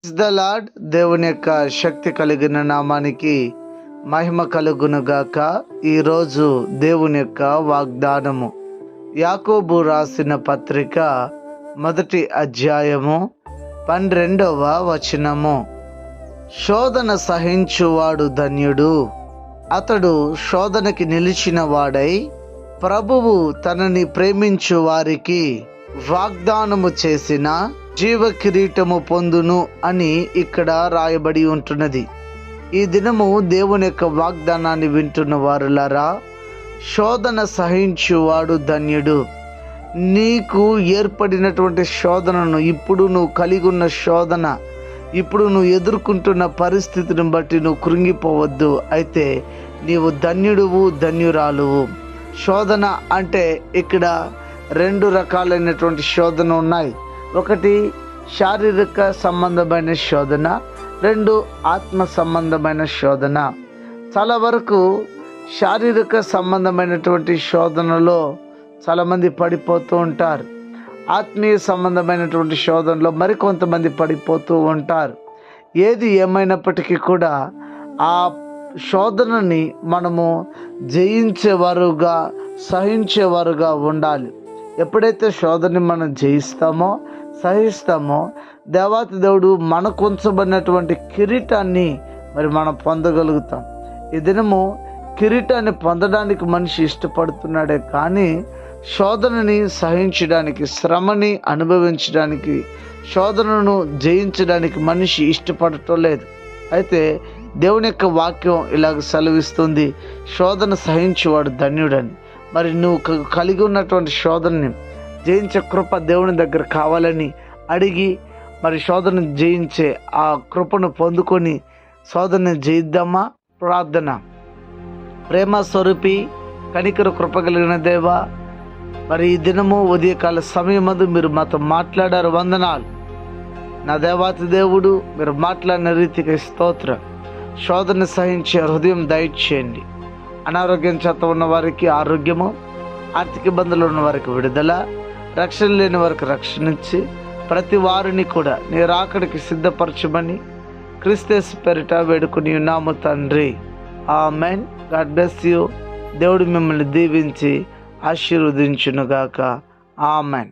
Praise the lord. దేవుని యొక్క శక్తి కలిగిన నామానికి మహిమ కలుగునుగాక. ఈరోజు దేవుని యొక్క వాగ్దానము యాకోబు రాసిన పత్రిక 1వ అధ్యాయము 12వ వచనము. శోధన సహించువాడు ధన్యుడు, అతడు శోధనకి నిలిచిన వాడై ప్రభువు తనని ప్రేమించు వారికి వాగ్దానము చేసిన జీవ కిరీటము పొందును అని ఇక్కడ రాయబడి ఉంటున్నది. ఈ దినము దేవుని యొక్క వాగ్దానాన్ని వింటున్న వారులారా, శోధన సహించువాడు ధన్యుడు. నీకు ఏర్పడినటువంటి శోధనను, ఇప్పుడు నువ్వు కలిగి ఉన్న శోధన, ఇప్పుడు నువ్వు ఎదుర్కొంటున్న పరిస్థితిని బట్టి నువ్వు కృంగిపోవద్దు. అయితే నీవు ధన్యుడువు, ధన్యురాలువు. శోధన అంటే ఇక్కడ 2 రకాలైనటువంటి శోధన ఉన్నాయి. ఒకటి శారీరక సంబంధమైన శోధన, 2 ఆత్మ సంబంధమైన శోధన. చాలా వరకు శారీరక సంబంధమైనటువంటి శోధనలో చాలామంది పడిపోతూ ఉంటారు. ఆత్మీయ సంబంధమైనటువంటి శోధనలో మరికొంతమంది పడిపోతూ ఉంటారు. ఏది ఏమైనప్పటికీ కూడా ఆ శోధనని మనము జయించేవారుగా, సహించేవారుగా ఉండాలి. ఎప్పుడైతే శోధనని మనం జయిస్తామో, సహిస్తామో, దేవాతి దేవుడు మనకు ఉంచబడినటువంటి కిరీటాన్ని మనం పొందగలుగుతాం. ఈ దినము కిరీటాన్ని పొందడానికి మనిషి ఇష్టపడుతున్నాడే కానీ శోధనని సహించడానికి, శ్రమని అనుభవించడానికి, శోధనను జయించడానికి మనిషి ఇష్టపడటం లేదు. అయితే దేవుని యొక్క వాక్యం ఇలాగ సెలవిస్తుంది, శోధన సహించేవాడు ధన్యుడని. మరి నువ్వు కలిగి ఉన్నటువంటి శోధనని జయించే కృప దేవుని దగ్గర కావాలని అడిగి, మరి శోధన జయించే ఆ కృపను పొందుకొని శోధన జయిద్దామా? ప్రార్థన. ప్రేమ స్వరూపి, కనికర కృప కలిగిన దేవా, మరి ఈ దినము ఉదయకాల సమయమందు మీరు మాతో మాట్లాడారు, వందనాలు. నా దేవాతి దేవుడు, మీరు మాట్లాడిన రీతికి స్తోత్రం. శోధన సహించే హృదయం దయచేయండి. అనారోగ్యం చేత ఉన్న వారికి ఆరోగ్యము, ఆర్థిక ఇబ్బందులు ఉన్న వారికి విడుదల, రక్షణ లేని వారికి రక్షణ ఇచ్చి ప్రతి వారిని కూడా నీ రాకడికి సిద్ధపరచమని క్రీస్తు పేరిట వేడుకుని ఉన్నాము తండ్రి. ఆమెన్. God bless you. దేవుడు మిమ్మల్ని దీవించి ఆశీర్వదించునుగాక. ఆమెన్.